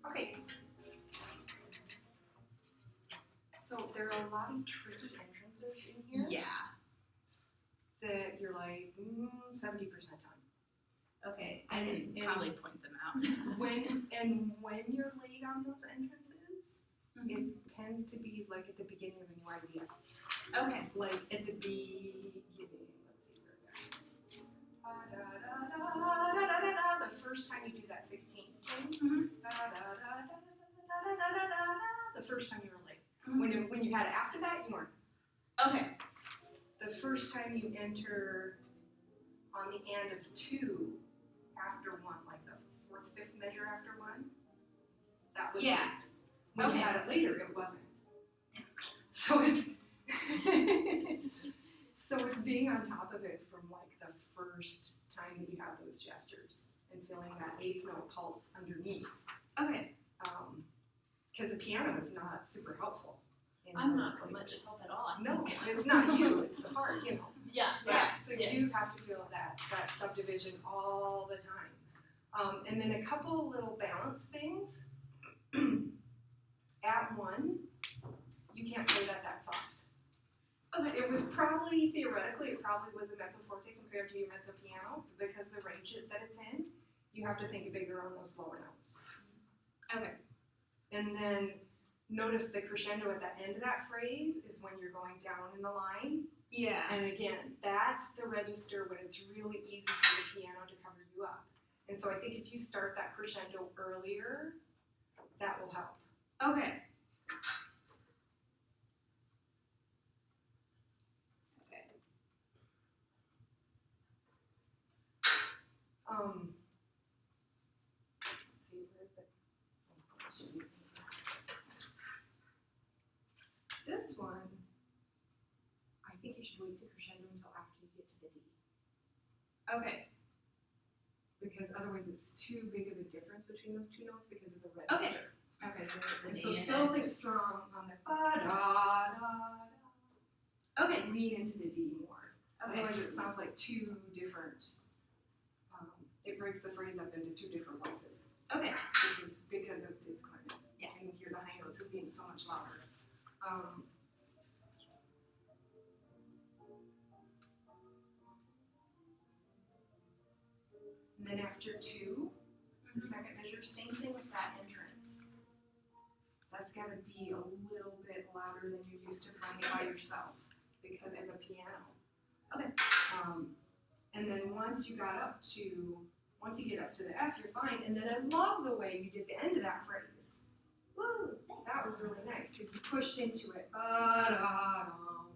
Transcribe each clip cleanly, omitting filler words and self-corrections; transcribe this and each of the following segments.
Okay. So there are a lot of tricky entrances in here. Yeah. That you're like 70% done. Okay, I can probably point them out. when you're late on those entrances, it tends to be like at the beginning of a new idea. Okay. Like at the beginning, let's see where the first time you do that 16th thing, the first time you were late. When you had it after that, you weren't. Okay. The first time you enter on the and of 2 after 1, like the 4th, 5th measure after 1, that was late. When you had it later, it wasn't. So it's so it's being on top of it from like the first time that you have those gestures and feeling that eighth note pulse underneath. Okay. Because the piano is not super helpful in I'm most not much places. help at all. No, it's not you, it's the part, you know. Yeah. Yeah, so yes. you have to feel that subdivision all the time. And then a couple little balance things. At 1, you can't play that soft. Okay. It was probably, theoretically, it probably was a mezzo forte compared to your mezzo piano, but because the range that it's in, you have to think bigger on those lower notes. Okay. And then notice the crescendo at the end of that phrase is when you're going down in the line. Yeah. And again, that's the register when it's really easy for the piano to cover you up. And so I think if you start that crescendo earlier, that will help. Okay. Let's see, where is it? This one, I think you should wait to crescendo until after you get to the D. Okay. Because otherwise it's too big of a difference between those two notes because of the register. Okay. So And so still think strong on the ba-da-da-da. Okay. So lean into the D more. Okay. Otherwise it sounds like two different, it breaks the phrase up into two different voices. Okay. Because of its climate. Yeah. And you hear the high notes as being so much louder. And then after 2, the second measure, same thing with that entrance. That's got to be a little bit louder than you're used to playing it by yourself because of the piano. Okay. And then once you get up to the F, you're fine. And then I love the way you did the end of that phrase. Woo! That was really nice because you pushed into it. Ba-da-dum,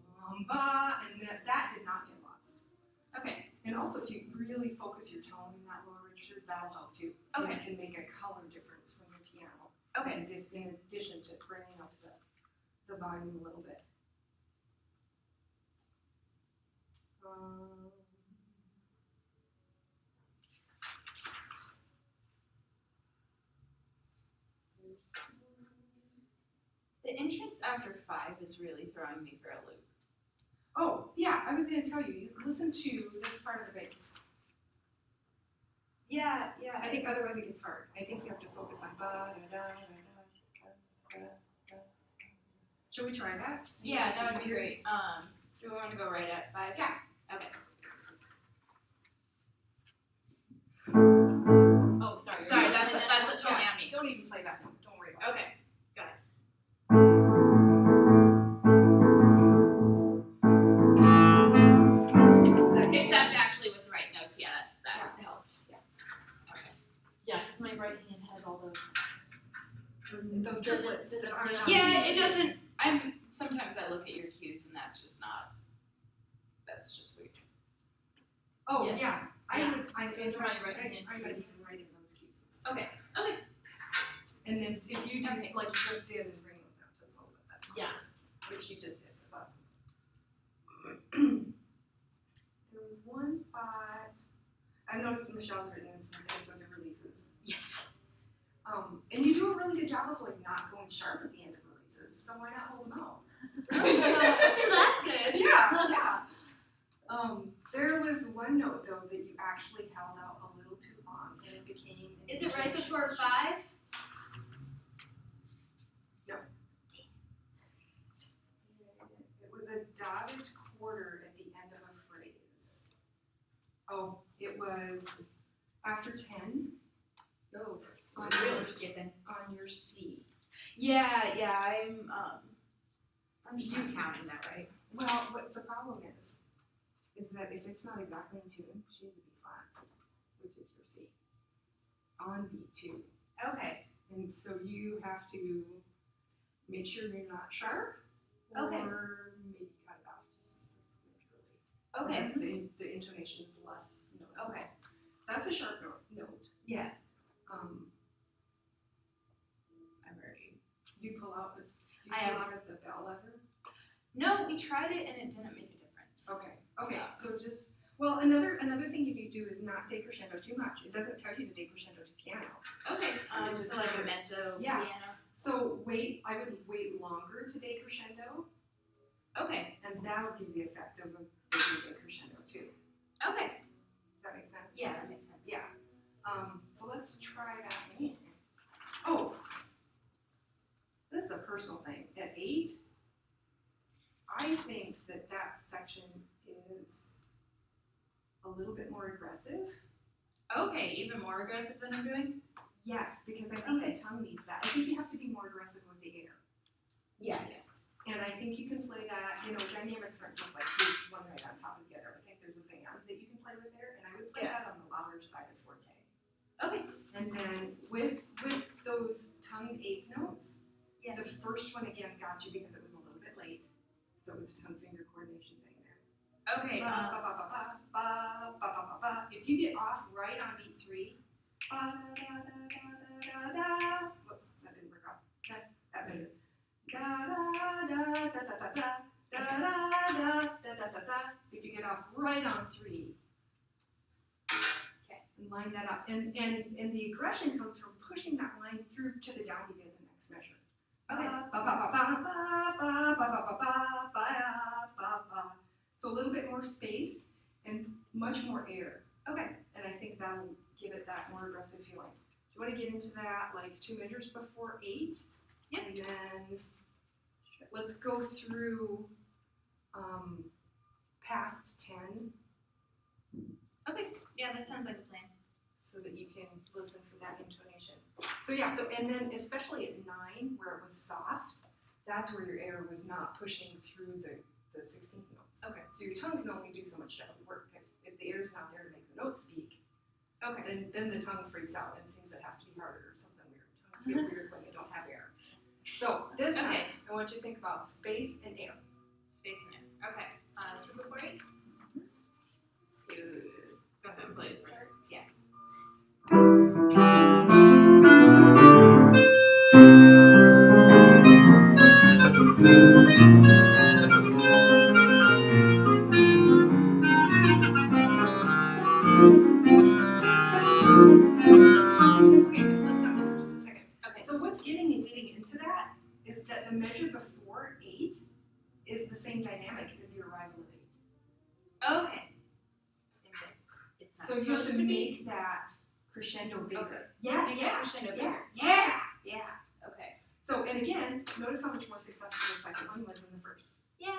ba, and that did not get lost. Okay. And also, if you really focus your tone in that lower register, that'll help too. Okay. It can make a color difference from the piano. Okay. In addition to bringing up the volume a little bit. The entrance after 5 is really throwing me for a loop. Oh, yeah, I was going to tell you, listen to this part of the bass. Yeah. I think otherwise it gets hard. I think you have to focus on ba-da-da-da-da-da-da. Shall we try that? See Yeah, if that it's would be easier? great. Do we want to go right at 5? Yeah. Okay. Oh, sorry. Sorry, that's a totally Yeah, on me. don't even play that one. Don't worry about Okay. it. Except actually with the right notes, yeah, that helped. Yeah, because my right hand has all those. Those triplets that aren't on Yeah, beat. it doesn't. Sometimes I look at your cues and that's just weird. Oh, Yes. yeah. Yeah. I Those are my right hand might too. even write in those cues and stuff. Okay. And then if you do Okay. like you just did and bring those out just a little bit, that's fine. Yeah. Which you just did. That's awesome. There was one spot I've noticed Michelle's written in some things with the releases. Yes. And you do a really good job of like not going sharp at the end of releases, so why not hold them out? So that's good. Yeah. There was one note though that you actually held out a little too long and it became an Is it right intonation. before 5? It was a dotted quarter at the end of a phrase. Oh, it was after 10. No. On Really your, skipping. on your C. Yeah. I'm just not counting that right. Well, what the problem is that if it's not exactly in tune, she has a B flat, which is your C, on B2. Okay. And so you have to make sure you're not sharp, Okay. or maybe cut it off just early. Okay. So that the intonation is less noticeable. Okay. That's a sharp note. Yeah. Um, I'm ready. do you pull out at the bell lever? No, we tried it and it didn't make a difference. Okay. Okay. Yeah. So just another thing you could do is not decrescendo too much. It doesn't tell you to decrescendo to piano. Okay. just So like a doesn't- mezzo yeah. piano. So I would wait longer to decrescendo, Okay. and that'll give the effect of a decrescendo too. Okay. Does that make sense? Yeah, that makes sense. Yeah. So let's try that again. Oh, this is a personal thing. At 8, I think that section is a little bit more aggressive. Okay, even more aggressive than I'm doing? Yes, because I think the tongue needs that. I think you have to be more aggressive with the air. Yeah. And I think you can play that, dynamics aren't just like one right on top of the other. I think there's a band that you can play with there, and I would play that on the louder side of forte. Okay. And then with those tongued 8th notes, Yeah. the first one again got you because it was a little bit late. So it was a tongue finger coordination thing there. Okay. Ba, ba, ba, ba, ba, ba, ba, ba, ba, ba. If you get off right on beat 3, ba, da, da, da, da, da, da. Whoops, that didn't work out. That measure. Da, da, da, da, da, da, da, da, da, da, da, da, da, da. So if you get off right on 3, Okay. and line that up. And the aggression comes from pushing that line through to the downbeat of the next measure. Okay. Ba, ba, ba, ba, ba, ba, ba, ba, ba, ba, ba, ba, ba. So a little bit more space and much more air. Okay. And I think that'll give it that more aggressive feeling. Do you want to get into that like 2 measures before 8? Yep. And then let's go through past 10 Okay. Yeah, that sounds like a plan. so that you can listen for that intonation. So yeah, and then especially at 9 where it was soft, that's where your air was not pushing through the 16th notes. Okay. So your tongue can only do so much work. If the air's not there to make the notes speak, Okay. then the tongue freaks out and thinks it has to be harder or something weird. Tongues feel weird when they don't have air. So this time, Okay. I want you to think about space and air. Space in there. Okay. 2 before 8? Go ahead and play it. Start. Yeah. Okay, let's stop there for just a second. Okay. So what's getting me leading into that is that the measure before 8 is the same dynamic as your arrival at 8. Okay. Same thing. It's not So you have supposed to to be. make that crescendo bigger. Okay. Yes, Make yeah, that crescendo yeah, bigger. yeah. Okay. So, and again, notice how much more successful the second one was than the first. Yeah.